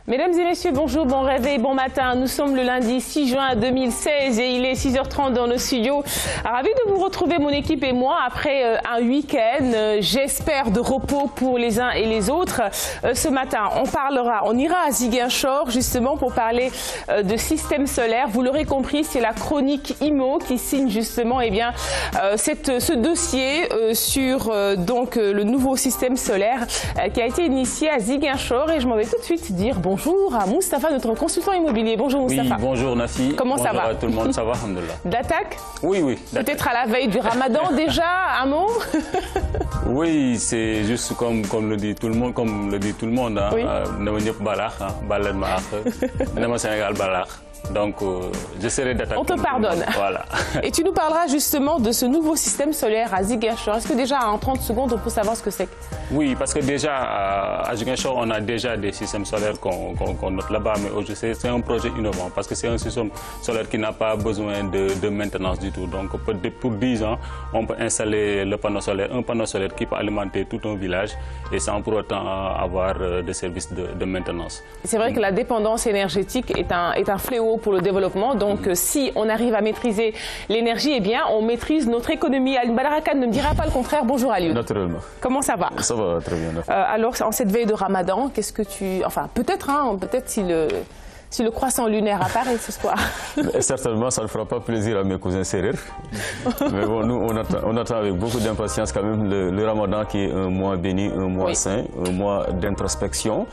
Mesdames et messieurs, bonjour, bon réveil, bon matin. Nous sommes le lundi 6 juin 2016 et il est 6h30 dans nos studios. Ravi de vous retrouver, mon équipe et moi, après un week-end, j'espère, de repos pour les uns et les autres. Ce matin, on ira à Ziguinchor justement pour parler de système solaire. Vous l'aurez compris, c'est la chronique IMO qui signe justement ce dossier sur le nouveau système solaire qui a été initié à Ziguinchor. Et je m'en vais tout de suite dire bonjour à Moustapha, notre consultant immobilier. Bonjour Moustapha. Oui, bonjour Nafi. Comment ça va? Bonjour à tout le monde, ça va, alhamdoulilah. D'attaque? Oui. Peut-être à la veille du Ramadan déjà, un mot? Oui, c'est juste comme le dit tout le monde, hein. Oui. Donc, j'essaierai d'attaquer. On te pardonne. Voilà. Et tu nous parleras justement de ce nouveau système solaire à Ziguinchor. Est-ce que déjà en 30 secondes, on peut savoir ce que c'est? Oui, parce que déjà à Ziguinchor, on a déjà des systèmes solaires qu'on note là-bas, mais aujourd'hui, c'est un projet innovant parce que c'est un système solaire qui n'a pas besoin de maintenance du tout. Donc, pour 10 ans, on peut installer un panneau solaire qui peut alimenter tout un village et sans pour autant avoir des services de maintenance. C'est vrai que la dépendance énergétique est un fléau pour le développement. Donc, si on arrive à maîtriser l'énergie, eh bien, on maîtrise notre économie. Aline Badarakan ne me dira pas le contraire. Bonjour Aliou. Naturellement. Comment ça va? Ça va très bien. Alors, en cette veille de Ramadan, qu'est-ce que tu... Enfin, peut-être si le croissant lunaire apparaît ce soir. Certainement, ça ne fera pas plaisir à mes cousins sérères. Mais bon, nous, on attend avec beaucoup d'impatience quand même le Ramadan qui est un mois béni, un mois saint, un mois d'introspection.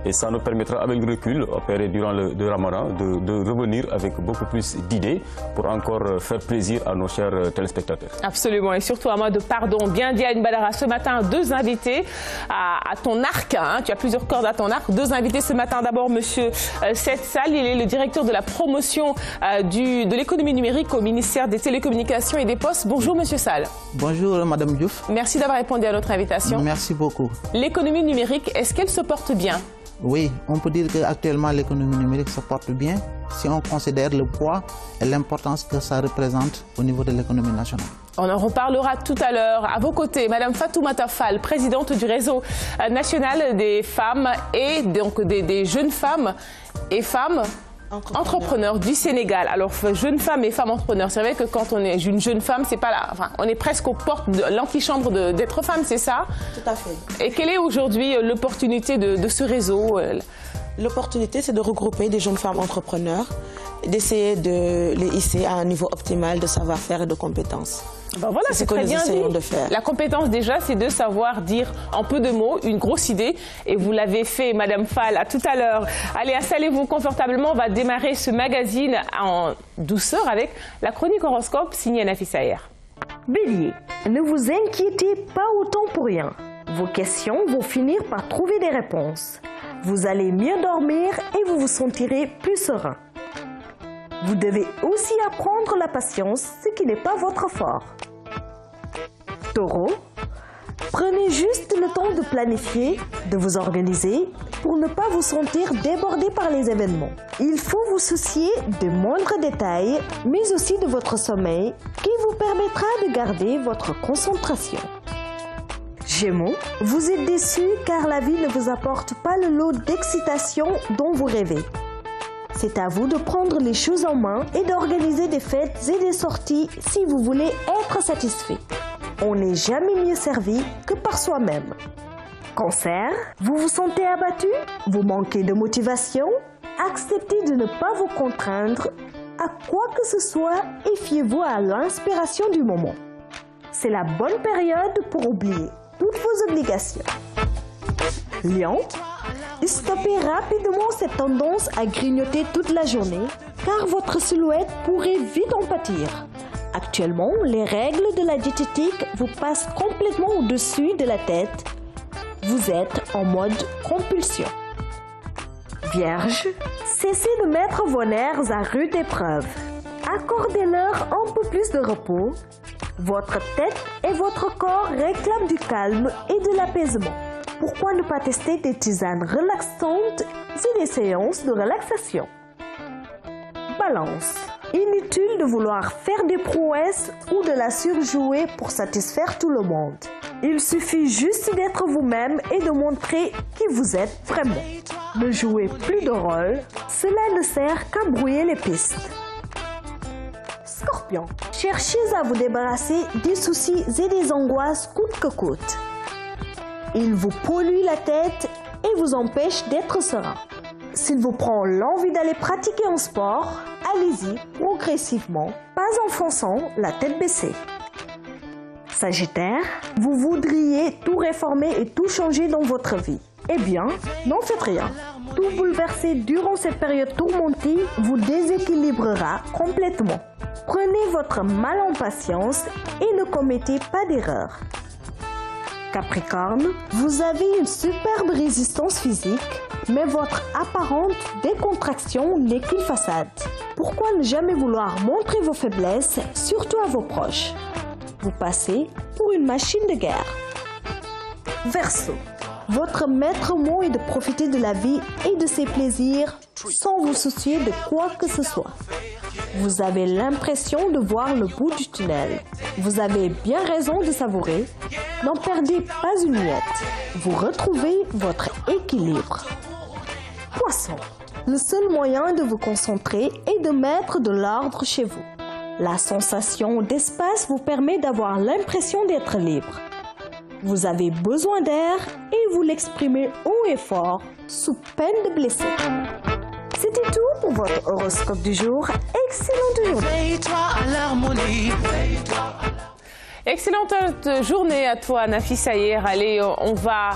Et ça nous permettra, avec le recul opéré durant le Ramadan, de revenir avec beaucoup plus d'idées pour encore faire plaisir à nos chers téléspectateurs. Absolument. Et surtout, à moi de pardon. Bien dit Aline Badara. Ce matin, deux invités à ton arc. Hein. Tu as plusieurs cordes à ton arc. Deux invités ce matin. D'abord, monsieur Seth Sall. Il est le directeur de la promotion de l'économie numérique au ministère des Télécommunications et des Postes. Bonjour, monsieur Sall. Bonjour, madame Diouf. Merci d'avoir répondu à notre invitation. Merci beaucoup. L'économie numérique, est-ce qu'elle se porte bien? Oui, on peut dire qu'actuellement l'économie numérique se porte bien si on considère le poids et l'importance que ça représente au niveau de l'économie nationale. On en reparlera tout à l'heure. À vos côtés, madame Fatoumata Fall, présidente du réseau national des femmes et donc des jeunes femmes et femmes entrepreneurs du Sénégal. Alors, jeunes femmes et femmes entrepreneurs, c'est vrai que quand on est une jeune femme, c'est pas là. Enfin, on est presque aux portes de l'antichambre d'être femme, c'est ça? Tout à fait. Et quelle est aujourd'hui l'opportunité de ce réseau? L'opportunité, c'est de regrouper des jeunes femmes entrepreneurs, d'essayer de les hisser à un niveau optimal de savoir-faire et de compétences. Ben voilà, c'est très bien dit. De faire. La compétence déjà, c'est de savoir dire en peu de mots une grosse idée. Et vous l'avez fait, madame Fall, à tout à l'heure. Allez, installez-vous confortablement. On va démarrer ce magazine en douceur avec la chronique horoscope signée Nafissa Ayer. Bélier, ne vous inquiétez pas autant pour rien. Vos questions vont finir par trouver des réponses. Vous allez mieux dormir et vous vous sentirez plus serein. Vous devez aussi apprendre la patience, ce qui n'est pas votre fort. Taureau, prenez juste le temps de planifier, de vous organiser pour ne pas vous sentir débordé par les événements. Il faut vous soucier de moindres détails, mais aussi de votre sommeil qui vous permettra de garder votre concentration. Gémeaux, vous êtes déçus car la vie ne vous apporte pas le lot d'excitation dont vous rêvez. C'est à vous de prendre les choses en main et d'organiser des fêtes et des sorties si vous voulez être satisfait. On n'est jamais mieux servi que par soi-même. Cancer, vous vous sentez abattu? Vous manquez de motivation? Acceptez de ne pas vous contraindre à quoi que ce soit et fiez-vous à l'inspiration du moment. C'est la bonne période pour oublier toutes vos obligations. Lion, stoppez rapidement cette tendance à grignoter toute la journée, car votre silhouette pourrait vite en pâtir. Actuellement, les règles de la diététique vous passent complètement au-dessus de la tête. Vous êtes en mode compulsion. Vierge, cessez de mettre vos nerfs à rude épreuve. Accordez-leur un peu plus de repos. Votre tête et votre corps réclament du calme et de l'apaisement. Pourquoi ne pas tester des tisanes relaxantes et des séances de relaxation? Balance. Inutile de vouloir faire des prouesses ou de la surjouer pour satisfaire tout le monde. Il suffit juste d'être vous-même et de montrer qui vous êtes vraiment. Ne jouez plus de rôle, cela ne sert qu'à brouiller les pistes. Scorpion, cherchez à vous débarrasser des soucis et des angoisses coûte que coûte. Ils vous polluent la tête et vous empêchent d'être serein. S'il vous prend l'envie d'aller pratiquer un sport, allez-y progressivement, pas en fonçant la tête baissée. Sagittaire, vous voudriez tout réformer et tout changer dans votre vie. Eh bien, n'en faites rien. Tout bouleverser durant cette période tourmentée vous déséquilibrera complètement. Prenez votre mal en patience et ne commettez pas d'erreur. Capricorne, vous avez une superbe résistance physique, mais votre apparente décontraction n'est qu'une façade. Pourquoi ne jamais vouloir montrer vos faiblesses, surtout à vos proches? Vous passez pour une machine de guerre. Verseau, votre maître mot est de profiter de la vie et de ses plaisirs sans vous soucier de quoi que ce soit. Vous avez l'impression de voir le bout du tunnel. Vous avez bien raison de savourer. N'en perdez pas une miette. Vous retrouvez votre équilibre. Poisson, le seul moyen de vous concentrer est de mettre de l'ordre chez vous. La sensation d'espace vous permet d'avoir l'impression d'être libre. Vous avez besoin d'air et vous l'exprimez haut et fort, sous peine de blesser. C'était tout pour votre horoscope du jour. Excellente journée. Excellente journée à toi, Nafissa Ayer. Allez, on va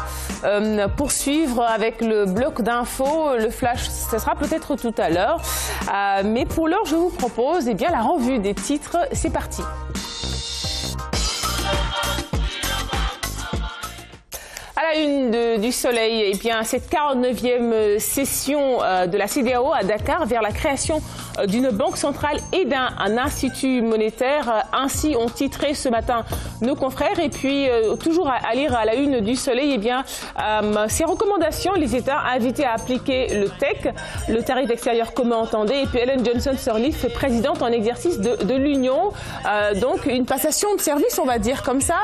poursuivre avec le bloc d'infos. Le flash, ce sera peut-être tout à l'heure. Mais pour l'heure, je vous propose la revue des titres. C'est parti. À la une du Soleil, cette 49e session de la CEDEAO à Dakar vers la création d'une banque centrale et d'un institut monétaire. Ainsi ont titré ce matin nos confrères. Et puis, toujours à lire à la une du Soleil, ces recommandations, les États invités à appliquer le TEC, le tarif extérieur commun entendé, et puis Ellen Johnson-Sirleaf, présidente en exercice de l'Union. Donc, une passation de service, on va dire comme ça.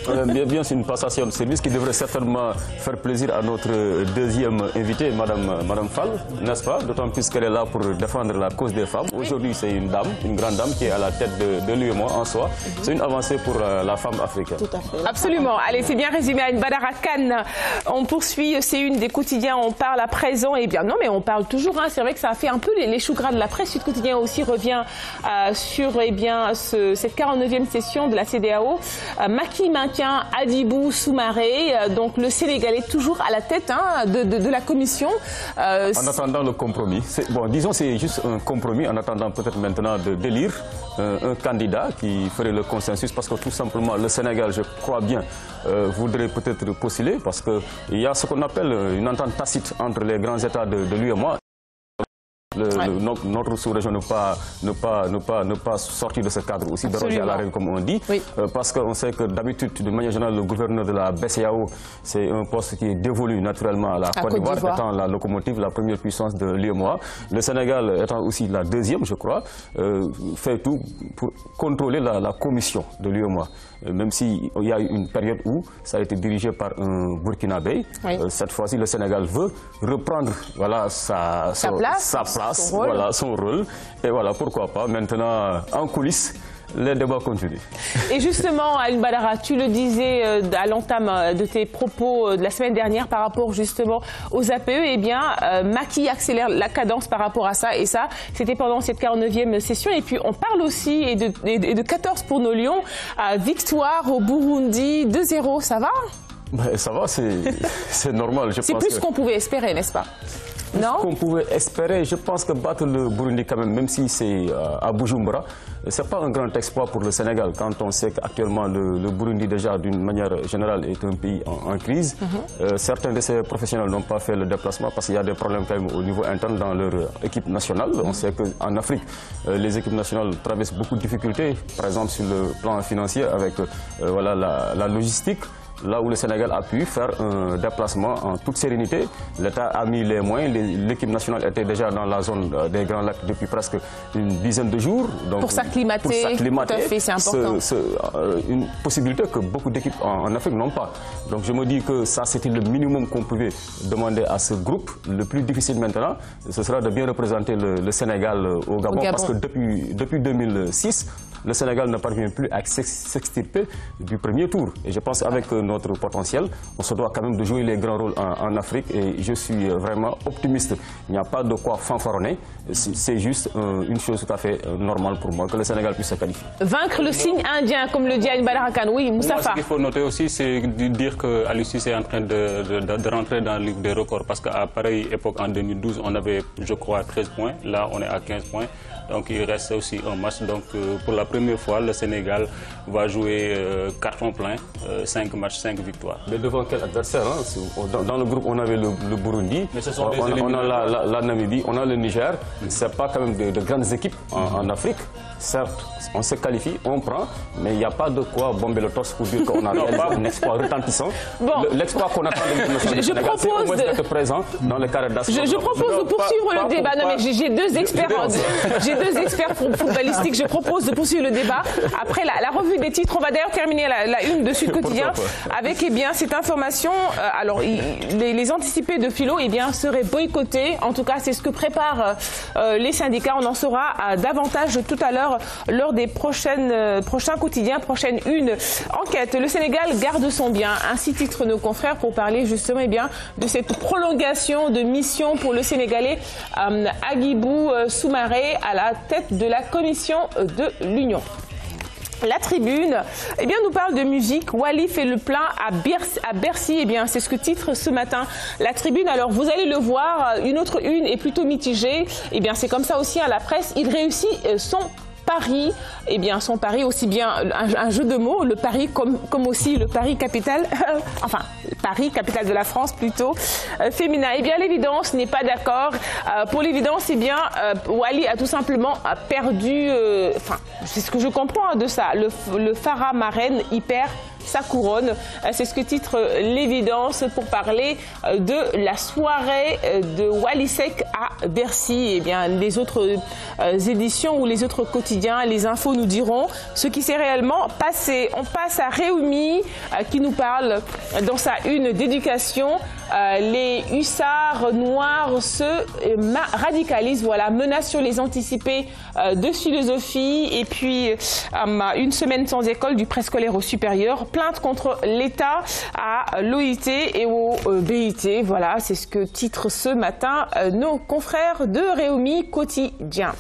Bien, c'est une passation de service qui devrait certainement faire plaisir à notre deuxième invitée, Madame Fall, n'est-ce pas? D'autant plus qu'elle est là pour défendre la cause des femmes. Aujourd'hui, c'est une dame, une grande dame qui est à la tête de l'UEMOA en soi. C'est une avancée pour la femme africaine. Tout à fait. Absolument. Allez, c'est bien résumé. Anne Badara Khan. On poursuit, c'est une des quotidiens, on parle à présent. Non, mais on parle toujours. C'est vrai que ça a fait un peu les choux gras de la presse. Sud Quotidien aussi revient sur cette 49e session de la CEDEAO. Macky maintient Hadjibou Soumaré. Donc le Sénégal est toujours à la tête de la commission. En attendant le compromis. Disons c'est juste un compromis en attendant peut-être maintenant d'élire un candidat qui ferait le consensus parce que tout simplement le Sénégal, je crois bien, voudrait peut-être postuler parce qu'il y a ce qu'on appelle une entente tacite entre les grands États de l'UEMOA. Notre sous-région ne pas sortir de ce cadre aussi, déroger à la règle comme on dit, parce qu'on sait que d'habitude, de manière générale, le gouverneur de la BCEAO, c'est un poste qui est dévolu naturellement à la Côte d'Ivoire, étant la locomotive, la première puissance de l'UEMOA. Le Sénégal étant aussi la deuxième, je crois, fait tout pour contrôler la commission de l'UEMOA. Même s'il y a eu une période où ça a été dirigé par un Burkinabé, cette fois-ci le Sénégal veut reprendre sa place, son rôle. Et voilà, pourquoi pas. Maintenant, en coulisses, les débats continuent. Et justement, Aline Badara, tu le disais à l'entame de tes propos de la semaine dernière par rapport justement aux APE, Macky accélère la cadence par rapport à ça. Et ça, c'était pendant cette 49e session. Et puis, on parle aussi de 14 pour nos Lions. Victoire au Burundi, 2-0, ça va? Ça va, c'est normal. C'est plus qu'on pouvait espérer, n'est-ce pas? Non. Ce qu'on pouvait espérer, je pense que battre le Burundi quand même c'est à Bujumbura, ce n'est pas un grand exploit pour le Sénégal quand on sait qu'actuellement le Burundi déjà d'une manière générale est un pays en crise. Certains de ces professionnels n'ont pas fait le déplacement parce qu'il y a des problèmes quand même au niveau interne dans leur équipe nationale. On sait qu'en Afrique, les équipes nationales traversent beaucoup de difficultés, par exemple sur le plan financier avec la logistique. là où le Sénégal a pu faire un déplacement en toute sérénité. L'État a mis les moyens, l'équipe nationale était déjà dans la zone des Grands Lacs depuis presque une dizaine de jours. Donc, pour s'acclimater, tout à fait, c'est important. Une possibilité que beaucoup d'équipes en Afrique n'ont pas. Donc je me dis que ça, c'était le minimum qu'on pouvait demander à ce groupe. Le plus difficile maintenant, ce sera de bien représenter le Sénégal au Gabon, parce que depuis 2006, le Sénégal ne parvient plus à s'extirper du premier tour. Et je pense qu'avec notre potentiel, on se doit quand même de jouer les grands rôles en Afrique. Et je suis vraiment optimiste. Il n'y a pas de quoi fanfaronner. C'est juste une chose tout à fait normale pour moi, que le Sénégal puisse se qualifier. Vaincre le signe indien, comme le dit Aline Badara Kane. Oui, Moustapha. Ce qu'il faut noter aussi, c'est de dire que Aliou Cissé est en train de rentrer dans le livre des records. Parce qu'à pareille époque, en 2012, on avait, je crois, 13 points. Là, on est à 15 points. Donc il reste aussi un match. Donc pour la première fois, le Sénégal va jouer carton plein, 5 matchs, 5 victoires. Mais devant quel adversaire, hein? Dans le groupe, on avait le Burundi, mais ce sont on a la Namibie, on a le Niger. Ce n'est pas quand même de grandes équipes en Afrique. Certes, on se qualifie, on prend, mais il n'y a pas de quoi bomber le torse pour dire qu'on a réalisé un exploit retentissant. Bon. L'exploit qu'on attend de l'équipe nationale du Sénégal, c'est au moins d'être présent dans le carré d'association. Je propose de poursuivre le débat. Non, mais j'ai deux experts footballistiques. Je propose de poursuivre le débat. Après la revue des titres, on va d'ailleurs terminer la une de Sud Quotidien avec cette information. Alors, les anticipés de Philo seraient boycottés. En tout cas, c'est ce que préparent les syndicats. On en saura davantage tout à l'heure lors des prochains quotidiens, prochaine une enquête. Le Sénégal garde son bien. Ainsi titre nos confrères pour parler justement de cette prolongation de mission pour le Sénégalais Agibou Soumaré à la tête de la commission de l'Union. La Tribune nous parle de musique. Wally fait le plein à Bercy. C'est ce que titre ce matin La Tribune. Alors vous allez le voir, une autre une est plutôt mitigée. C'est comme ça aussi à la presse. Il réussit son pari, son pari aussi bien un jeu de mots, le pari comme aussi le pari capital, enfin Paris, capitale de la France plutôt, féminin. L'évidence n'est pas d'accord. Pour l'évidence, Wally a tout simplement perdu, c'est ce que je comprends de ça, le Farah Marraine, il perd sa couronne. C'est ce que titre l'évidence pour parler de la soirée de Wally Seck à Bercy. Les autres éditions ou les autres quotidiens, les infos nous diront ce qui s'est réellement passé. On passe à Réumi qui nous parle dans sa une d'éducation. Les hussards noirs se radicalisent, menace sur les anticipés de philosophie et puis une semaine sans école du préscolaire au supérieur, plainte contre l'État à l'OIT et au BIT. Voilà, c'est ce que titre ce matin nos confrères de Réumi Quotidien.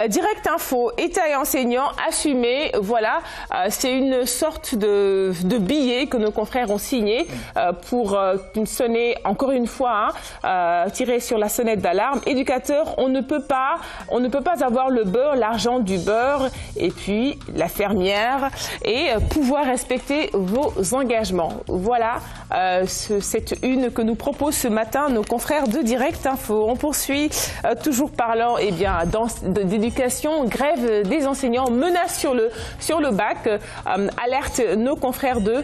Direct Info, État et enseignants assumés, c'est une sorte de billet que nos confrères ont signé pour sonner encore une fois, tirer sur la sonnette d'alarme. Éducateurs, on ne peut pas avoir le beurre, l'argent du beurre, et puis la fermière, et pouvoir respecter vos engagements. Voilà cette une que nous proposent ce matin nos confrères de Direct Info. On poursuit toujours parlant d'éducation, grève des enseignants, menace sur le bac, alerte nos confrères de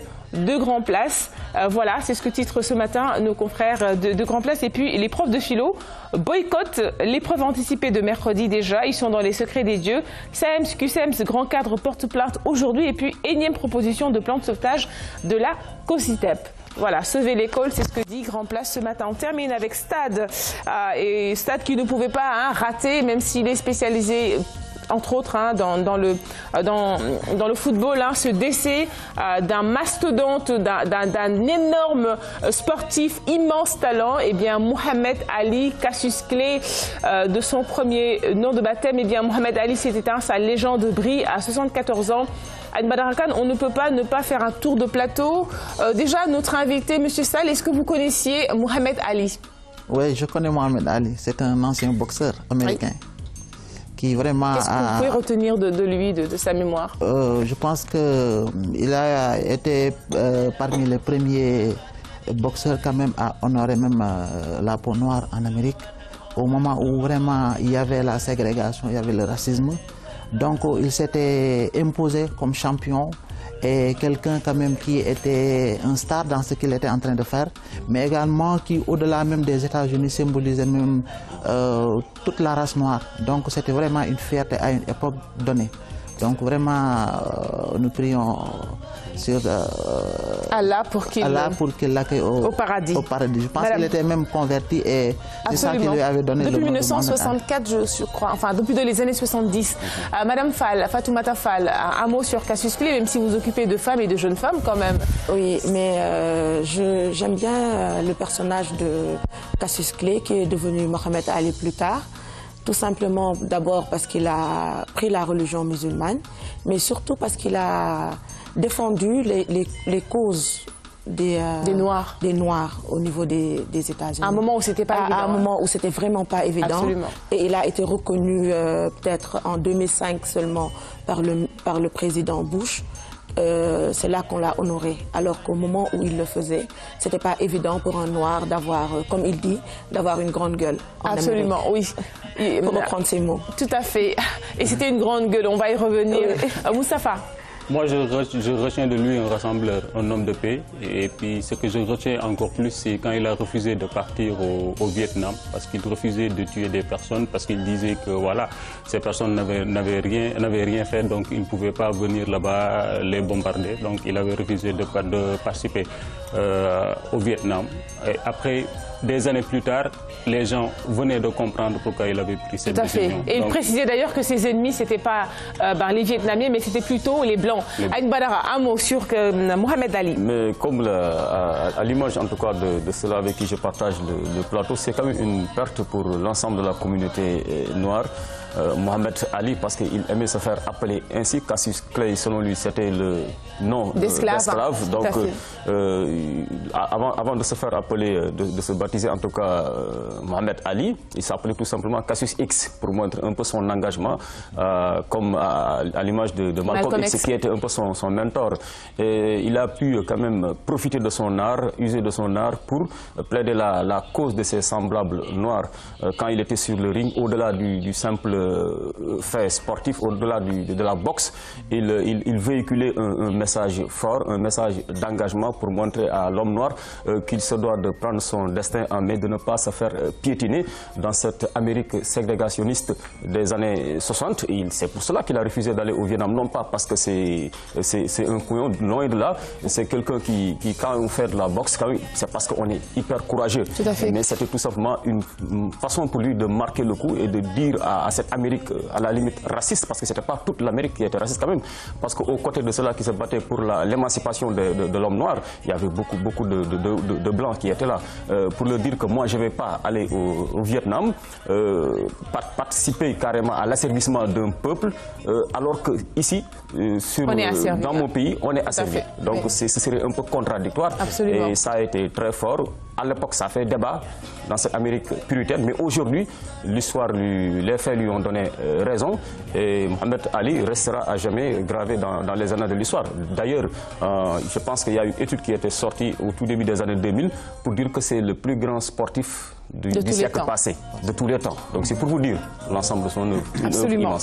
Grand Place. Voilà, c'est ce que titre ce matin nos confrères de Grand Place. Et puis les profs de philo boycottent l'épreuve anticipée de mercredi déjà. Ils sont dans les secrets des dieux. SAEMS, QSEMS, grand cadre porte plainte aujourd'hui. Et puis énième proposition de plan de sauvetage de la COSITEP. Voilà, sauver l'école, c'est ce que dit Grand Place ce matin. On termine avec Stade, et Stade qui ne pouvait pas rater, même s'il est spécialisé entre autres dans le football, ce décès d'un mastodonte, d'un énorme sportif, immense talent, Mohamed Ali, casus clé de son premier nom de baptême, Mohamed Ali s'est éteint, sa légende brille à 74 ans. Aline Badara Kane, on ne peut pas ne pas faire un tour de plateau. Déjà, notre invité, M. Sall, est-ce que vous connaissiez Mohamed Ali? Oui, je connais Mohamed Ali. C'est un ancien boxeur américain. Oui. Qui vraiment Qu'est-ce que vous pouvez retenir de lui, de sa mémoire? Je pense qu'il a été parmi les premiers boxeurs quand même à honorer même la peau noire en Amérique. Au moment où vraiment il y avait la ségrégation, il y avait le racisme. Donc il s'était imposé comme champion et quelqu'un quand même qui était un star dans ce qu'il était en train de faire, mais également qui, au-delà même des États-Unis, symbolisait même toute la race noire. Donc c'était vraiment une fierté à une époque donnée. Donc vraiment, nous prions sur Allah pour qu'il l'accueille au paradis. Je pense qu'il était même converti et c'est ça qui lui avait donné depuis le nom 1964, je crois, enfin depuis les années 70. Madame Fall, Fatoumata Fall, un mot sur Cassius Clay, même si vous vous occupez de femmes et de jeunes femmes quand même. Oui, mais j'aime bien le personnage de Cassius Clay qui est devenu Mohamed Ali plus tard. Tout simplement d'abord parce qu'il a pris la religion musulmane, mais surtout parce qu'il a défendu les causes des Noirs au niveau des États-Unis. À un moment où c'était pas évident. À un moment où c'était vraiment pas évident. Absolument. Et il a été reconnu peut-être en 2005 seulement par le président Bush. C'est là qu'on l'a honoré, alors qu'au moment où il le faisait, c'était pas évident pour un noir d'avoir, comme il dit, d'avoir une grande gueule. Absolument, oui. Pour reprendre ces mots. Tout à fait. Et c'était une grande gueule, on va y revenir. Moustapha. Moi, je retiens de lui un rassembleur, un homme de paix. Et puis, ce que je retiens encore plus, c'est quand il a refusé de partir au Vietnam, parce qu'il refusait de tuer des personnes, parce qu'il disait que voilà, ces personnes n'avaient rien fait, donc ils ne pouvaient pas venir là-bas les bombarder. Donc, il avait refusé de participer au Vietnam. Et après, des années plus tard, les gens venaient de comprendre pourquoi il avait pris cette décision. Et il précisait d'ailleurs que ses ennemis, ce n'étaient pas les Vietnamiens, mais c'était plutôt les Blancs. Aïn Badara, un mot sur Mohamed Ali. Mais comme à l'image en tout cas de ceux avec qui je partage le plateau, c'est quand même une perte pour l'ensemble de la communauté noire. Mohamed Ali, parce qu'il aimait se faire appeler ainsi. Cassius Clay, selon lui, c'était le nom d'esclave. Donc, avant de se faire appeler, de se baptiser en tout cas Mohamed Ali, il s'appelait tout simplement Cassius X pour montrer un peu son engagement, comme à l'image de Malcolm X, qui était un peu son mentor. Et il a pu quand même profiter de son art, user de son art pour plaider la cause de ses semblables noirs. Quand il était sur le ring, au-delà du simple fait sportif, au-delà de la boxe, il véhiculait un message fort, un message d'engagement pour montrer à l'homme noir qu'il se doit de prendre son destin en main, de ne pas se faire piétiner dans cette Amérique ségrégationniste des années 60. C'est pour cela qu'il a refusé d'aller au Vietnam, non pas parce que c'est un couillon, loin de là, c'est quelqu'un qui, quand on fait de la boxe, c'est parce qu'on est hyper courageux. Mais c'était tout simplement une façon pour lui de marquer le coup et de dire à cette Amérique, à la limite raciste, parce que ce n'était pas toute l'Amérique qui était raciste quand même, parce qu'aux côtés de ceux-là qui se battaient pour l'émancipation de l'homme noir, il y avait beaucoup de blancs qui étaient là, pour leur dire que moi je ne vais pas aller au Vietnam, participer carrément à l'asservissement d'un peuple, alors que ici, dans mon pays, on est asservi. Donc ce serait un peu contradictoire. Absolument. Et ça a été très fort. À l'époque, ça fait débat dans cette Amérique puritaine, mais aujourd'hui, l'histoire, les faits lui ont donné raison, et Mohamed Ali restera à jamais gravé dans les annales de l'histoire. D'ailleurs, je pense qu'il y a une étude qui a été sortie au tout début des années 2000 pour dire que c'est le plus grand sportif du siècle passé, de tous les temps. Donc c'est pour vous dire l'ensemble de son œuvre. Absolument.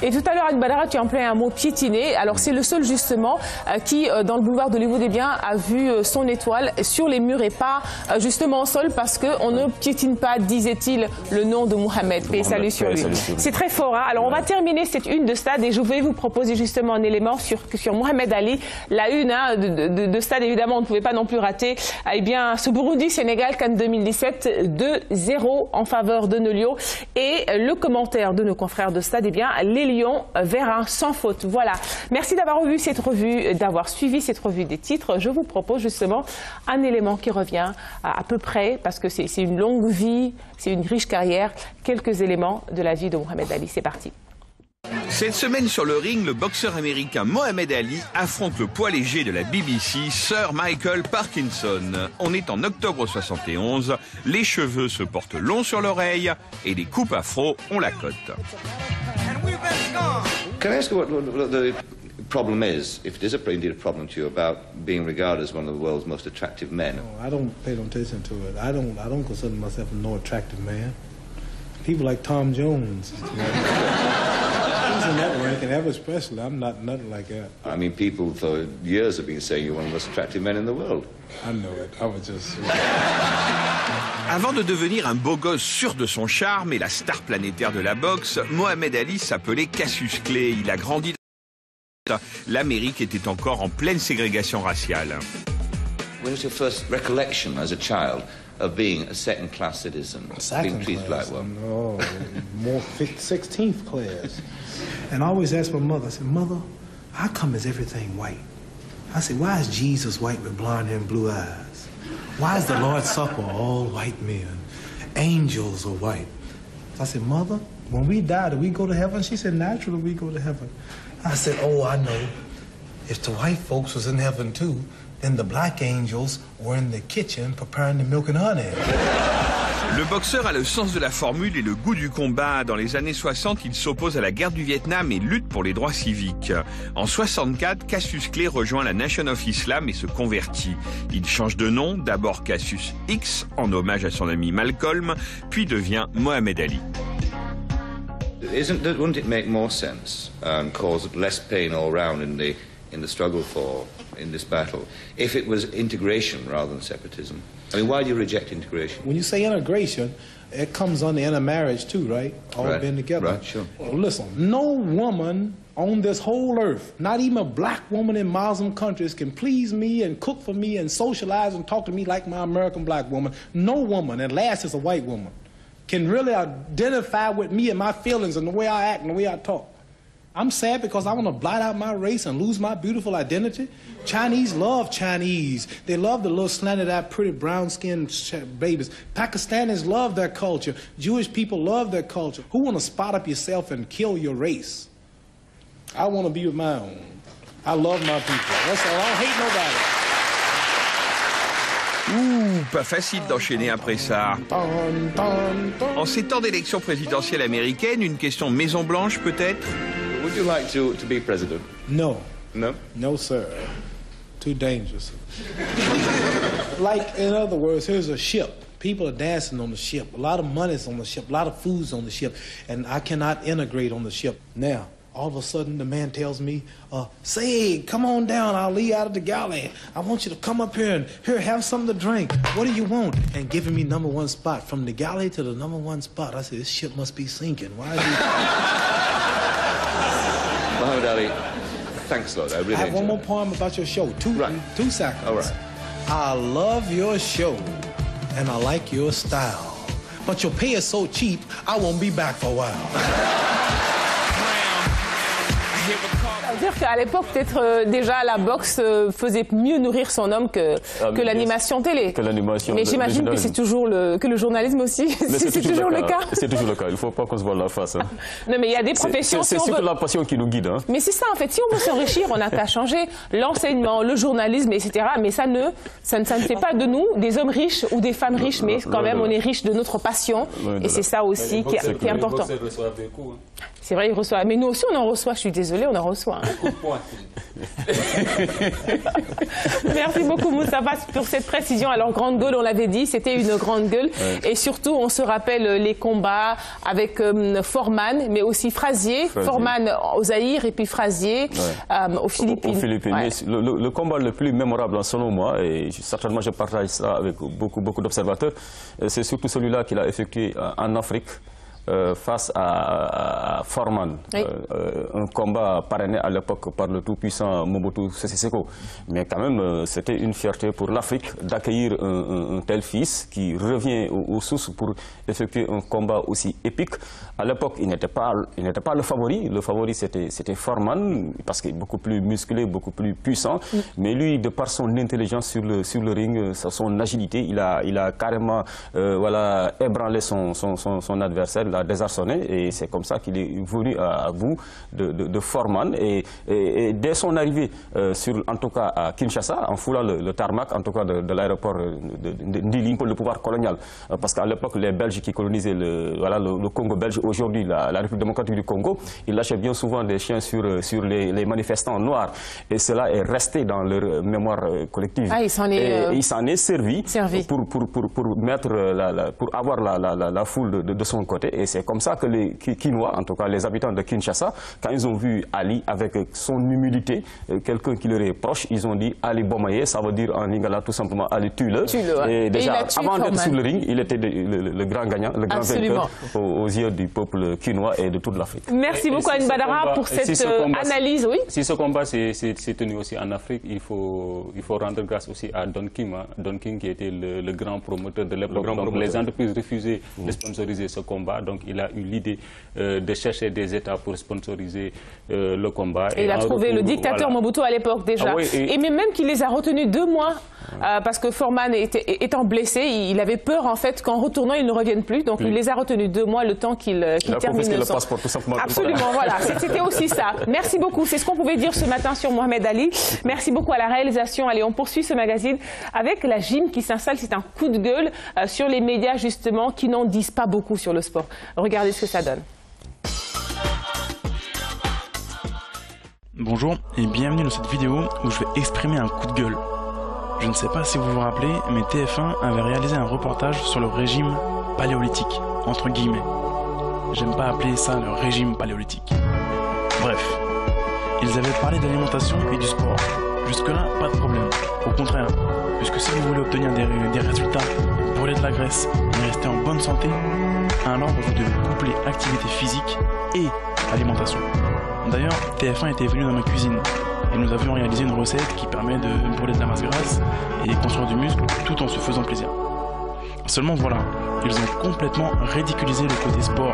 Et tout à l'heure, Aïn Badara, tu as employé un mot piétiné. Alors c'est le seul justement qui, dans le boulevard de l'Hélice des Biens, a vu son étoile sur les murs et pas justement au sol, parce qu'on ne piétine pas, disait-il, le nom de Mohamed. Paix et salut sur lui. C'est très fort. Hein. Alors on va terminer cette une de Stade et je vais vous proposer justement un élément sur Mohamed Ali. La une de Stade, évidemment, on ne pouvait pas non plus rater. Eh bien, ce Burundi-Sénégal, CAN 2017, 2-0 en faveur de nos Lions. Et le commentaire de nos confrères de Stade, eh bien, les Lions vers un sans faute. Voilà. Merci d'avoir vu cette revue, d'avoir suivi cette revue des titres. Je vous propose justement un élément qui revient à peu près, parce que c'est une longue vie, c'est une riche carrière, quelques éléments de la vie de Mohamed Ali. C'est parti. Cette semaine sur le ring, le boxeur américain Mohamed Ali affronte le poids léger de la BBC, Sir Michael Parkinson. On est en octobre 71, les cheveux se portent longs sur l'oreille et les coupes afro ont la cote. Can I ask what the problem is, if it is indeed a problem to you, about being regarded as one of the world's most attractive men? No, I don't pay no attention to it. I don't consider myself no attractive man. People like Tom Jones. wasn't that rank, and ever especially, I'm not nothing like that. I mean, people for years have been saying you're one of the most attractive men in the world. I know it. I was just... Avant de devenir un beau gosse sûr de son charme et la star planétaire de la boxe, Mohamed Ali s'appelait Cassius Clay. Il a grandi dans l'Amérique était encore en pleine ségrégation raciale. When was your first recollection as a child of being a second-class citizen, being treated like one? No, more 16th class. And I always ask my mother, I said, Mother, how come is everything white? I said, why is Jesus white with blonde hair and blue eyes? Why is the Lord's Supper all white men? Angels are white. I said, Mother, when we die, do we go to heaven? She said, naturally we go to heaven. I said, oh, I know. If the white folks was in heaven too, then the black angels were in the kitchen preparing the milk and honey. Le boxeur a le sens de la formule et le goût du combat. Dans les années 60, il s'oppose à la guerre du Vietnam et lutte pour les droits civiques. En 64, Cassius Clay rejoint la Nation of Islam et se convertit. Il change de nom, d'abord Cassius X, en hommage à son ami Malcolm, puis devient Mohamed Ali. Wouldn't it make more sense and cause less pain all round in the struggle in this battle if it was integration rather than separatism? I mean, why do you reject integration? When you say integration, it comes under intermarriage too, right? All right. being together. Right, sure. Well, listen, no woman on this whole earth, not even a black woman in Muslim countries, can please me and cook for me and socialize and talk to me like my American black woman. No woman, and last is a white woman, can really identify with me and my feelings and the way I act and the way I talk. I'm sad because I want to blot out my race and lose my beautiful identity. Chinese love Chinese. They love the little slanted-eyed, pretty brown-skinned babies. Pakistanis love their culture. Jewish people love their culture. Who want to spot up yourself and kill your race? I want to be with my own. I love my people. That's all. I don't hate nobody. Pas facile d'enchaîner après ça. En ces temps d'élection présidentielle américaine, une question Maison-Blanche peut-être? Would you like to be president? No. No? No, sir. Too dangerous. Like, in other words, here's a ship. People are dancing on the ship. A lot of money's on the ship. A lot of food's on the ship. And I cannot integrate on the ship. Now, all of a sudden, the man tells me, say, come on down, I'll leave out of the galley. I want you to come up here and here, have something to drink. What do you want? And giving me #1 spot. From the galley to the #1 spot. I said, this ship must be sinking. Why is he... Muhammad Ali, thanks a lot. I really have one more it. poem about your show. Two seconds. All right. I love your show, and I like your style. But your pay is so cheap, I won't be back for a while. C'est-à-dire qu'à l'époque, peut-être déjà la boxe faisait mieux nourrir son homme que l'animation télé. Mais j'imagine que c'est toujours que le journalisme aussi, c'est toujours le cas. C'est toujours le cas, il ne faut pas qu'on se voile la face. Hein. Non mais il y a des professions... C'est surtout la passion qui nous guide. Hein. Mais c'est ça en fait, si on veut s'enrichir, on n'a qu'à changer l'enseignement, le journalisme, etc. Mais ça ne fait pas de nous des hommes riches ou des femmes riches, mais quand même on est riche de notre passion. Et c'est ça aussi qui est important. C'est vrai, ils reçoivent. Mais nous aussi, on en reçoit. Je suis désolée, on en reçoit. Hein. Merci beaucoup, Moustapha, pour cette précision. Alors, Grande Gueule, on l'avait dit, c'était une grande gueule. Ouais. Et surtout, on se rappelle les combats avec Foreman, mais aussi Frazier. Foreman au Zaïre et puis Frazier aux Philippines. Ouais. Le combat le plus mémorable, selon moi, et certainement je partage ça avec beaucoup d'observateurs, c'est surtout celui-là qu'il a effectué en Afrique. Face à Foreman, oui. Un combat parrainé à l'époque par le tout-puissant Mobutu Sese Seko. Mais quand même, c'était une fierté pour l'Afrique d'accueillir un tel fils qui revient aux sources pour effectuer un combat aussi épique. À l'époque, il n'était pas le favori. Le favori, c'était Foreman, parce qu'il est beaucoup plus musclé, beaucoup plus puissant. Mais lui, de par son intelligence sur le ring, son agilité, il a carrément ébranlé son adversaire, l'a désarçonné, et c'est comme ça qu'il est venu à bout de Foreman. Et dès son arrivée, en tout cas à Kinshasa, en foulant le tarmac, en tout cas de l'aéroport d'Ili, pour le pouvoir colonial, parce qu'à l'époque, les Belges qui colonisaient le Congo belge, aujourd'hui la République démocratique du Congo, ils lâchaient bien souvent des chiens sur les manifestants noirs, et cela est resté dans leur mémoire collective. Ah, il s'en est servi. Pour avoir la foule de son côté. Et c'est comme ça que les Kinois, en tout cas les habitants de Kinshasa, quand ils ont vu Ali avec son humilité, quelqu'un qui leur est proche, ils ont dit Ali Bomaye, ça veut dire en lingala tout simplement Ali tue-le. Et déjà, avant d'être sur le ring, il était le grand gagnant, le grand vainqueur aux yeux du peuple kinois et de toute l'Afrique. Merci beaucoup Alioune Badara pour cette analyse. Oui. Si ce combat s'est tenu aussi en Afrique, il faut rendre grâce aussi à Don King, Don King qui était le grand promoteur de l'époque. Donc les entreprises refusaient de sponsoriser ce combat, donc il a eu l'idée de chercher des États pour sponsoriser le combat. Et il a trouvé le dictateur Mobutu à l'époque déjà. Ah oui, et même qu'il les a retenus 2 mois parce que Foreman étant blessé, il avait peur en fait qu'en retournant il ne revienne plus. Donc il les a retenus 2 mois le temps qu'il termine le passeport tout simplement. Absolument, voilà, c'était aussi ça. Merci beaucoup, c'est ce qu'on pouvait dire ce matin sur Mohamed Ali. Merci beaucoup à la réalisation. Allez, on poursuit ce magazine avec la gym qui s'installe. C'est un coup de gueule sur les médias justement qui n'en disent pas beaucoup sur le sport. Regardez ce que ça donne. Bonjour et bienvenue dans cette vidéo où je vais exprimer un coup de gueule. Je ne sais pas si vous vous rappelez, mais TF1 avait réalisé un reportage sur le régime paléolithique, entre guillemets. J'aime pas appeler ça le régime paléolithique. Bref, ils avaient parlé d'alimentation et du sport. Jusque-là, pas de problème. Au contraire, puisque si vous voulez obtenir des résultats, brûler de la graisse et rester en bonne santé, alors vous devez coupler activité physique et alimentation. D'ailleurs, TF1 était venu dans ma cuisine et nous avions réalisé une recette qui permet de brûler de la masse grasse et construire du muscle tout en se faisant plaisir. Seulement voilà, ils ont complètement ridiculisé le côté sport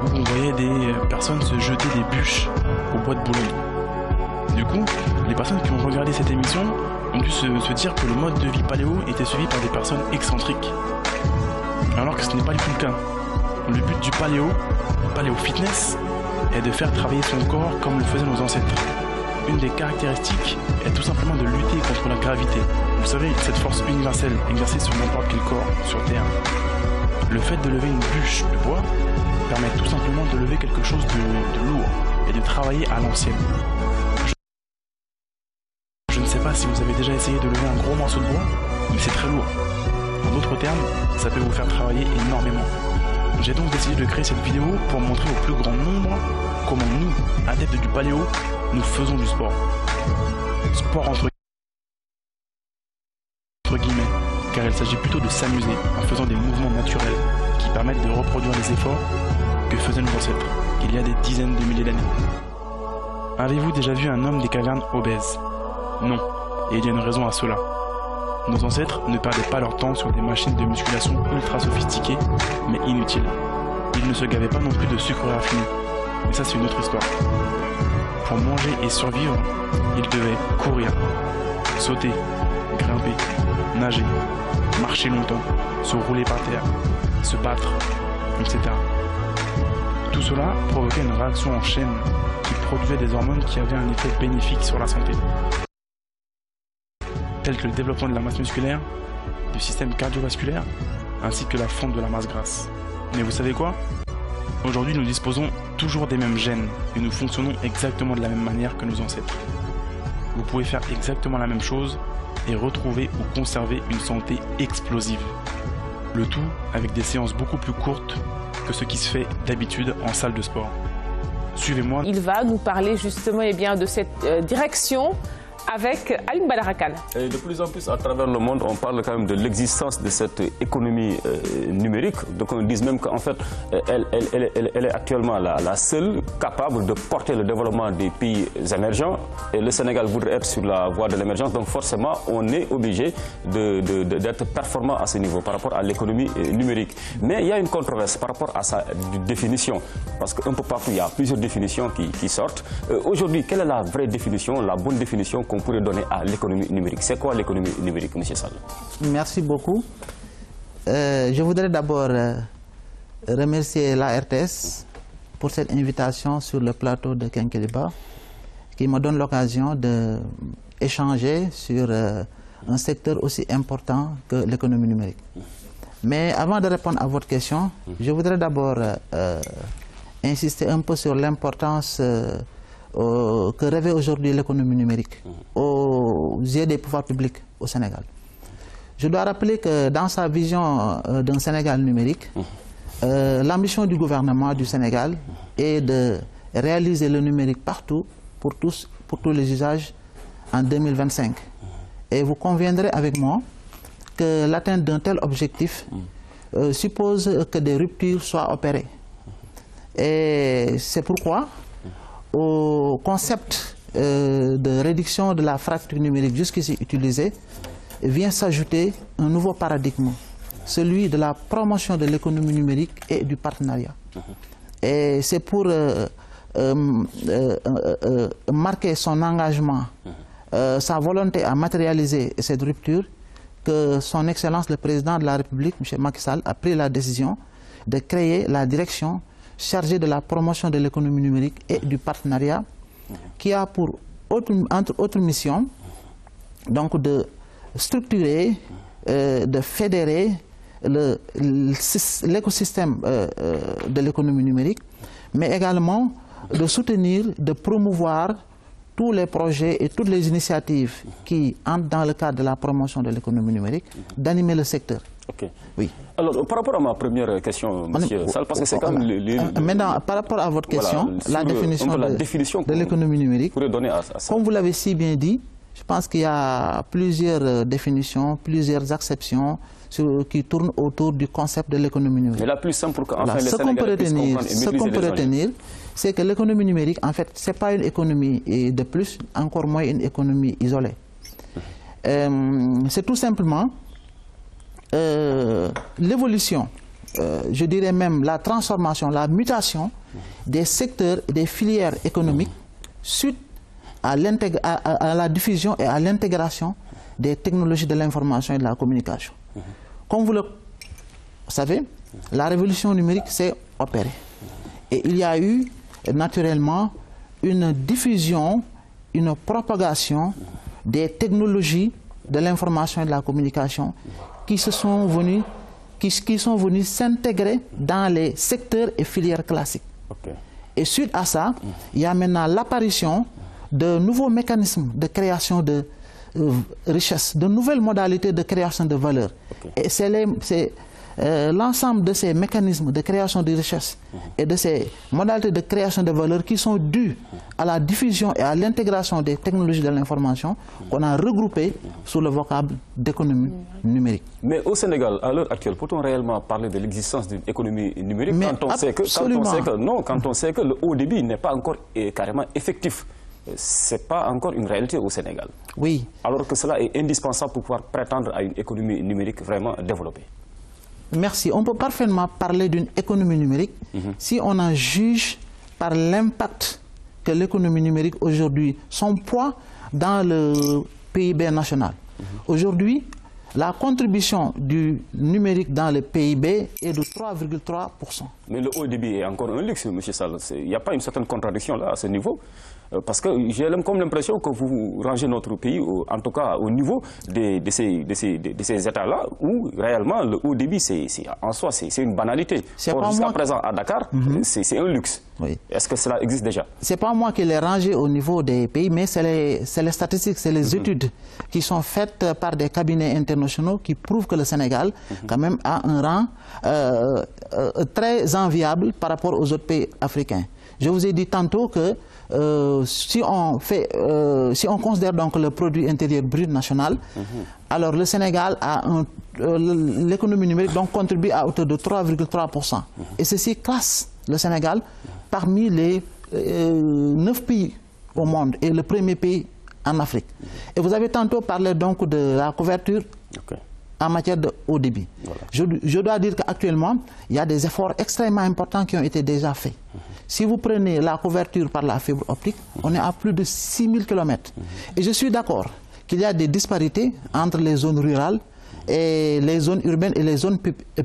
où on voyait des personnes se jeter des bûches au bois de Boulogne. Du coup, les personnes qui ont regardé cette émission ont dû se dire que le mode de vie paléo était suivi par des personnes excentriques. Alors que ce n'est pas du tout le cas. Le but du paléo fitness, est de faire travailler son corps comme le faisaient nos ancêtres. Une des caractéristiques est tout simplement de lutter contre la gravité. Vous savez, cette force universelle exercée sur n'importe quel corps sur Terre. Le fait de lever une bûche de bois permet tout simplement de lever quelque chose de lourd et de travailler à l'ancienne. Je ne sais pas si vous avez déjà essayé de lever un gros morceau de bois, mais c'est très lourd. En d'autres termes, ça peut vous faire travailler énormément. J'ai donc décidé de créer cette vidéo pour montrer au plus grand nombre comment nous, adeptes du paléo, nous faisons du sport. Sport entre guillemets, car il s'agit plutôt de s'amuser en faisant des mouvements naturels qui permettent de reproduire les efforts que faisaient nos ancêtres il y a des dizaines de milliers d'années. Avez-vous déjà vu un homme des cavernes obèse? Non, et il y a une raison à cela. Nos ancêtres ne perdaient pas leur temps sur des machines de musculation ultra sophistiquées, mais inutiles. Ils ne se gavaient pas non plus de sucre raffiné. Mais ça, c'est une autre histoire. Pour manger et survivre, ils devaient courir, sauter, grimper, nager, marcher longtemps, se rouler par terre, se battre, etc. Tout cela provoquait une réaction en chaîne qui produisait des hormones qui avaient un effet bénéfique sur la santé, tels que le développement de la masse musculaire, du système cardiovasculaire, ainsi que la fonte de la masse grasse. Mais vous savez quoi? Aujourd'hui, nous disposons toujours des mêmes gènes et nous fonctionnons exactement de la même manière que nos ancêtres. Vous pouvez faire exactement la même chose et retrouver ou conserver une santé explosive. Le tout avec des séances beaucoup plus courtes que ce qui se fait d'habitude en salle de sport. Suivez-moi. Il va nous parler justement de cette direction avec Alioune Badara Kane. Et de plus en plus à travers le monde, on parle quand même de l'existence de cette économie numérique. Donc on dit même qu'en fait, elle est actuellement la seule capable de porter le développement des pays émergents. Et le Sénégal voudrait être sur la voie de l'émergence. Donc forcément, on est obligé d'être performant à ce niveau par rapport à l'économie numérique. Mais il y a une controverse par rapport à sa définition. Parce qu'un peu partout, il y a plusieurs définitions qui sortent. Aujourd'hui, quelle est la vraie définition, la bonne définition qu'on pourrait donner à l'économie numérique? C'est quoi l'économie numérique, M. Sall? Merci beaucoup. Je voudrais d'abord remercier la RTS pour cette invitation sur le plateau de Kenkeliba qui me donne l'occasion d'échanger sur un secteur aussi important que l'économie numérique. Mais avant de répondre à votre question, je voudrais d'abord insister un peu sur l'importance que revêt aujourd'hui l'économie numérique aux yeux des pouvoirs publics au Sénégal. Je dois rappeler que dans sa vision d'un Sénégal numérique, l'ambition du gouvernement du Sénégal est de réaliser le numérique partout, pour tous les usages en 2025. Et vous conviendrez avec moi que l'atteinte d'un tel objectif suppose que des ruptures soient opérées. Et c'est pourquoi, au concept de réduction de la fracture numérique jusqu'ici utilisé, vient s'ajouter un nouveau paradigme, celui de la promotion de l'économie numérique et du partenariat. Et c'est pour marquer son engagement, sa volonté à matérialiser cette rupture, que son Excellence le Président de la République, M. Macky Sall, a pris la décision de créer la direction chargée de la promotion de l'économie numérique et du partenariat, qui a pour entre autres missions donc de structurer, de fédérer l'écosystème de l'économie numérique, mais également de soutenir, de promouvoir tous les projets et toutes les initiatives qui entrent dans le cadre de la promotion de l'économie numérique, d'animer le secteur. Ok. Oui. Alors, par rapport à ma première question, M. Sall, parce que c'est quand même... Maintenant, par rapport à votre question, la définition de l'économie numérique, donner à ça. Comme vous l'avez si bien dit, je pense qu'il y a plusieurs définitions, plusieurs acceptions qui tournent autour du concept de l'économie numérique. Mais la plus simple pour qu'enfin les Ce qu'on peut retenir, c'est que l'économie numérique, en fait, ce n'est pas une économie de plus, encore moins une économie isolée. C'est tout simplement l'évolution, je dirais même la transformation, la mutation des secteurs et des filières économiques suite à la diffusion et à l'intégration des technologies de l'information et de la communication. Comme vous le savez, la révolution numérique s'est opérée. Et il y a eu naturellement une diffusion, une propagation des technologies de l'information et de la communication qui sont venues s'intégrer dans les secteurs et filières classiques. Et suite à ça, il y a maintenant l'apparition de nouveaux mécanismes de création de richesse, de nouvelles modalités de création de valeur. Et c'est l'ensemble de ces mécanismes de création de richesse et de ces modalités de création de valeur qui sont dues à la diffusion et à l'intégration des technologies de l'information qu'on a regroupées sous le vocable d'économie numérique. Mais au Sénégal, à l'heure actuelle, peut-on réellement parler de l'existence d'une économie numérique quand on sait que le haut débit n'est pas encore carrément effectif? Ce n'est pas encore une réalité au Sénégal. Oui. Alors que cela est indispensable pour pouvoir prétendre à une économie numérique vraiment développée. Merci. On peut parfaitement parler d'une économie numérique si on en juge par l'impact que l'économie numérique aujourd'hui, son poids dans le PIB national. Aujourd'hui, la contribution du numérique dans le PIB est de 3,3%. Mais le haut débit est encore un luxe, M. Sall. Il n'y a pas une certaine contradiction là à ce niveau? Parce que j'ai comme l'impression que vous rangez notre pays, en tout cas au niveau de ces États-là, où réellement le haut débit, en soi, c'est une banalité. Jusqu'à présent, à Dakar, c'est un luxe. Oui. Est-ce que cela existe déjà? Ce n'est pas moi qui l'ai rangé au niveau des pays, mais c'est les statistiques, c'est les études qui sont faites par des cabinets internationaux qui prouvent que le Sénégal, quand même, a un rang très enviable par rapport aux autres pays africains. Je vous ai dit tantôt que si on considère donc le produit intérieur brut national, alors le Sénégal a l'économie numérique donc contribue à hauteur de 3,3%. Et ceci classe le Sénégal parmi les 9 pays au monde et le premier pays en Afrique. Et vous avez tantôt parlé donc de la couverture en matière de haut débit. Voilà. Je dois dire qu'actuellement, il y a des efforts extrêmement importants qui ont été déjà faits. Si vous prenez la couverture par la fibre optique, on est à plus de 6000 km. Et je suis d'accord qu'il y a des disparités entre les zones rurales et les zones urbaines et les zones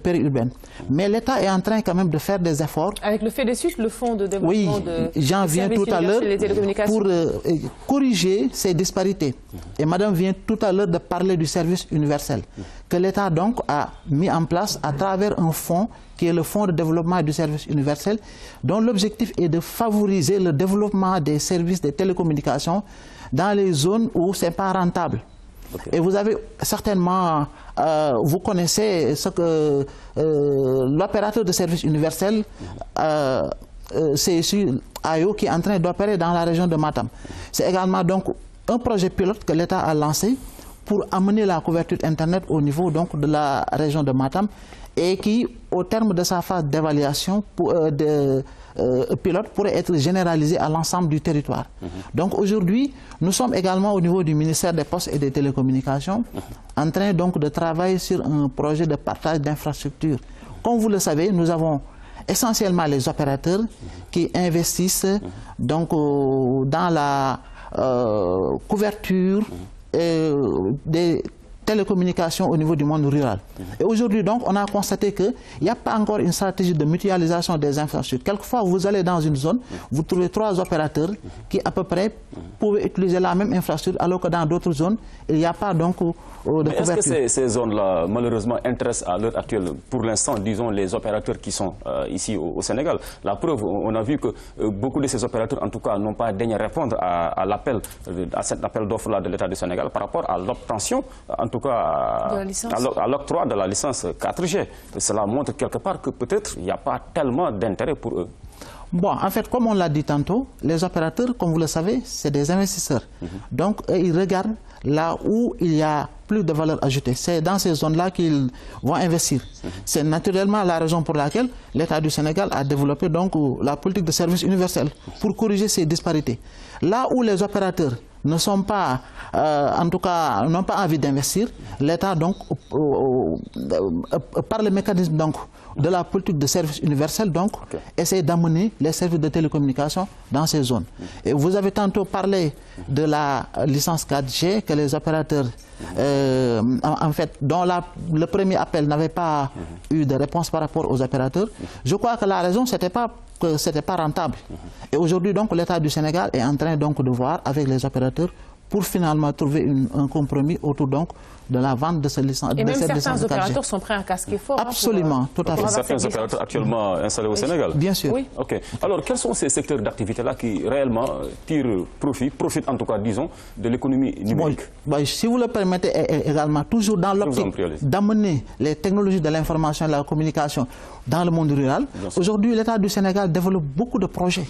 périurbaines. Mais l'État est en train quand même de faire des efforts. Avec le FEDESUS, le fonds de développement de j'en viens tout à l'heure pour corriger ces disparités. Et madame vient tout à l'heure de parler du service universel, que l'État donc a mis en place à travers un fonds qui est le fonds de développement du service universel, dont l'objectif est de favoriser le développement des services de télécommunications dans les zones où ce n'est pas rentable. Et vous avez certainement, vous connaissez ce que l'opérateur de service universel, CSU-AO, qui est en train d'opérer dans la région de Matam. C'est également donc un projet pilote que l'État a lancé pour amener la couverture Internet au niveau donc de la région de Matam et qui, au terme de sa phase d'évaluation pilote, pourrait être généralisé à l'ensemble du territoire. Donc aujourd'hui, nous sommes également au niveau du ministère des Postes et des Télécommunications en train donc de travailler sur un projet de partage d'infrastructures. Comme vous le savez, nous avons essentiellement les opérateurs qui investissent donc dans la couverture des télécommunications au niveau du monde rural. Et aujourd'hui, donc, on a constaté qu'il n'y a pas encore une stratégie de mutualisation des infrastructures. Quelquefois, vous allez dans une zone, vous trouvez 3 opérateurs qui, à peu près, pouvaient utiliser la même infrastructure, alors que dans d'autres zones, il n'y a pas donc de couverture. Est-ce que ces zones-là, malheureusement, intéressent à l'heure actuelle, pour l'instant, disons, les opérateurs qui sont ici au Sénégal? La preuve, on a vu que beaucoup de ces opérateurs, en tout cas, n'ont pas daigné répondre à cet appel d'offres-là de l'État du Sénégal par rapport à l'obtention, en tout cas, à l'octroi de la licence 4G. Cela montre quelque part que peut-être il n'y a pas tellement d'intérêt pour eux. Bon, en fait, comme on l'a dit tantôt, les opérateurs, comme vous le savez, c'est des investisseurs. Donc, ils regardent là où il y a plus de valeur ajoutée. C'est dans ces zones-là qu'ils vont investir. C'est naturellement la raison pour laquelle l'État du Sénégal a développé donc la politique de service universel pour corriger ces disparités. Là où les opérateurs ne sont pas, en tout cas, n'ont pas envie d'investir, l'État donc, par le mécanisme donc de la politique de service universel, donc, essaie d'amener les services de télécommunication dans ces zones. Et vous avez tantôt parlé de la licence 4G que les opérateurs, en fait, dont le premier appel n'avait pas eu de réponse par rapport aux opérateurs. Je crois que la raison, c'était pas que ce n'était pas rentable. Et aujourd'hui, donc, l'État du Sénégal est en train donc, de voir avec les opérateurs pour finalement trouver un compromis autour donc, de la vente de cette licence. Et même certains opérateurs sont prêts à casquer fort. Absolument, tout à fait. Certains opérateurs actuellement installés au Sénégal. Bien sûr. Oui. Ok. Alors, quels sont ces secteurs d'activité-là qui réellement tirent profitent en tout cas, disons, de l'économie numérique? Si vous le permettez également, toujours dans l'optique d'amener les technologies de l'information et de la communication dans le monde rural, aujourd'hui, l'État du Sénégal développe beaucoup de projets.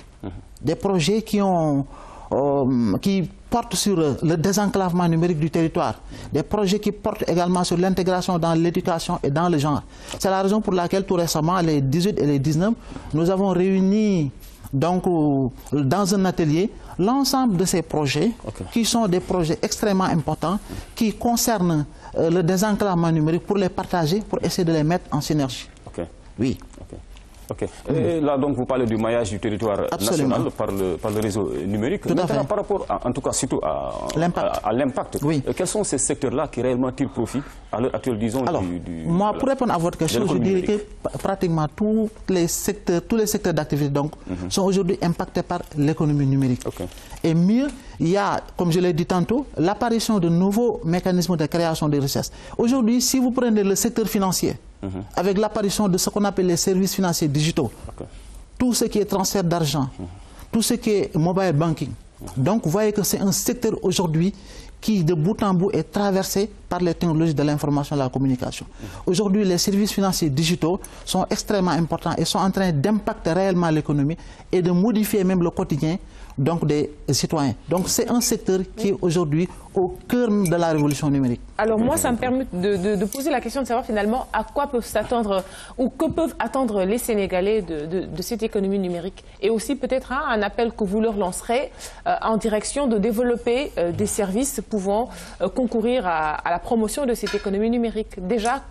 Des projets qui portent sur le désenclavement numérique du territoire, des projets qui portent également sur l'intégration dans l'éducation et dans le genre. C'est la raison pour laquelle tout récemment, les 18 et les 19, nous avons réuni donc, dans un atelier l'ensemble de ces projets qui sont des projets extrêmement importants qui concernent le désenclavement numérique pour les partager, pour essayer de les mettre en synergie. Oui. Ok. Et là, donc, vous parlez du maillage du territoire national par le réseau numérique. Tout à fait. Par rapport, en tout cas, surtout à l'impact, quels sont ces secteurs-là qui réellement tirent profit à l'heure actuelle, disons, moi, pour répondre à votre question, je dirais que pratiquement tous les secteurs d'activité sont aujourd'hui impactés par l'économie numérique. Et mieux, il y a, comme je l'ai dit tantôt, l'apparition de nouveaux mécanismes de création de richesses. Aujourd'hui, si vous prenez le secteur financier, avec l'apparition de ce qu'on appelle les services financiers digitaux, tout ce qui est transfert d'argent, tout ce qui est mobile banking. Donc, vous voyez que c'est un secteur aujourd'hui qui, de bout en bout, est traversé par les technologies de l'information et de la communication. Aujourd'hui, les services financiers digitaux sont extrêmement importants et sont en train d'impacter réellement l'économie et de modifier même le quotidien donc, des citoyens. Donc, c'est un secteur qui est aujourd'hui au cœur de la révolution numérique. Alors moi, ça me permet de poser la question de savoir finalement à quoi peuvent s'attendre ou que peuvent attendre les Sénégalais de cette économie numérique. Et aussi peut-être un appel que vous leur lancerez en direction de développer des services pouvant concourir à la promotion de cette économie numérique. Déjà,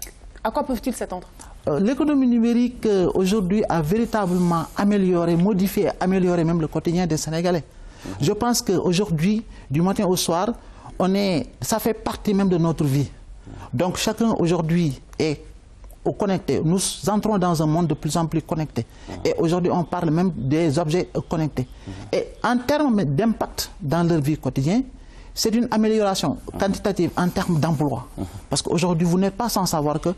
à quoi peuvent-ils s'attendre? L'économie numérique aujourd'hui a véritablement amélioré, modifié, amélioré même le quotidien des Sénégalais. Je pense qu'aujourd'hui, du matin au soir, ça fait partie même de notre vie. Donc chacun aujourd'hui est connecté. Nous entrons dans un monde de plus en plus connecté. Et aujourd'hui, on parle même des objets connectés. Et en termes d'impact dans leur vie quotidienne, c'est une amélioration quantitative en termes d'emploi. Parce qu'aujourd'hui, vous n'êtes pas sans savoir que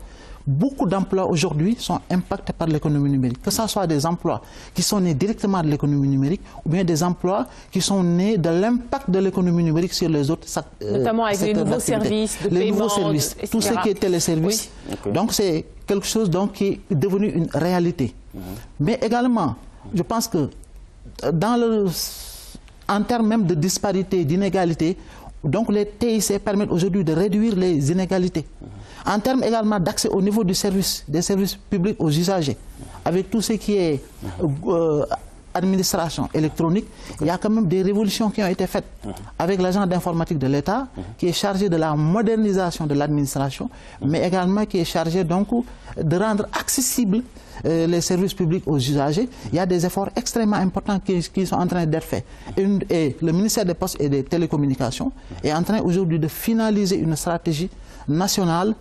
beaucoup d'emplois aujourd'hui sont impactés par l'économie numérique. Que ce soit des emplois qui sont nés directement de l'économie numérique ou bien des emplois qui sont nés de l'impact de l'économie numérique sur les autres secteurs. Notamment avec les nouveaux services de les paiement, nouveaux services, tout ce qui est téléservice. Oui. Donc c'est quelque chose donc, qui est devenu une réalité. Mais également, je pense que en termes même de disparité, d'inégalité, donc les TIC permettent aujourd'hui de réduire les inégalités. En termes également d'accès au niveau du service, des services publics aux usagers, avec tout ce qui est administration électronique, il y a quand même des révolutions qui ont été faites avec l'agent d'informatique de l'État qui est chargé de la modernisation de l'administration, mais également qui est chargé donc de rendre accessibles les services publics aux usagers. Il y a des efforts extrêmement importants qui sont en train d'être faits. Et le ministère des Postes et des Télécommunications est en train aujourd'hui de finaliser une stratégie nationale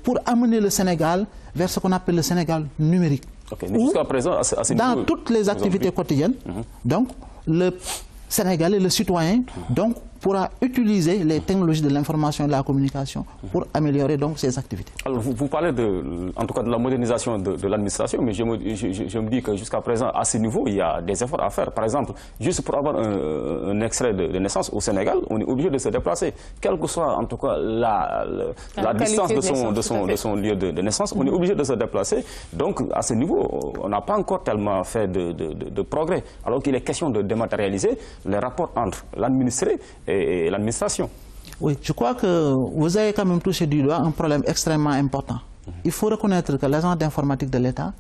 pour amener le Sénégal vers ce qu'on appelle le Sénégal numérique. Jusqu'à présent, dans toutes les activités quotidiennes, donc le Sénégalais, le citoyen, donc pourra utiliser les technologies de l'information et de la communication pour améliorer donc ses activités. Alors vous parlez en tout cas de la modernisation de l'administration, mais je me dis que jusqu'à présent, à ce niveau, il y a des efforts à faire. Par exemple, juste pour avoir un extrait de naissance au Sénégal, on est obligé de se déplacer. Quelle que soit en tout cas la distance de son lieu de naissance, on est obligé de se déplacer. Donc à ce niveau, on n'a pas encore tellement fait de progrès. Alors qu'il est question de dématérialiser les rapports entre l'administré et l'administration. Oui, je crois que vous avez quand même touché du doigt un problème extrêmement important. Il faut reconnaître que l'agent d'informatique de l'État,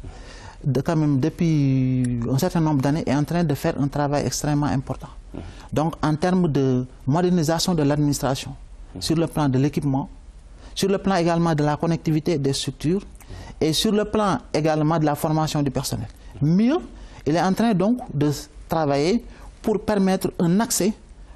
quand même depuis un certain nombre d'années, est en train de faire un travail extrêmement important. Donc en termes de modernisation de l'administration, sur le plan de l'équipement, sur le plan également de la connectivité des structures et sur le plan également de la formation du personnel. Mieux, il est en train donc de travailler pour permettre un accès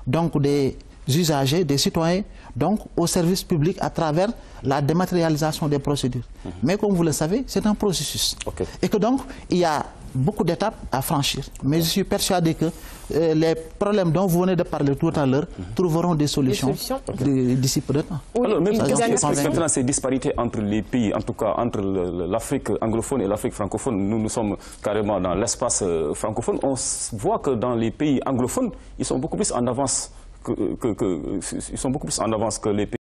donc des usagers, des citoyens, donc aux services publics à travers la dématérialisation des procédures. Mais comme vous le savez, c'est un processus. Et que donc, il y a beaucoup d'étapes à franchir. Mais je suis persuadé que les problèmes dont vous venez de parler tout à l'heure trouveront des solutions d'ici peu de temps. Alors, même maintenant, ces disparités entre les pays, en tout cas entre l'Afrique anglophone et l'Afrique francophone, nous sommes carrément dans l'espace francophone, on voit que dans les pays anglophones, ils sont beaucoup plus en avance que les pays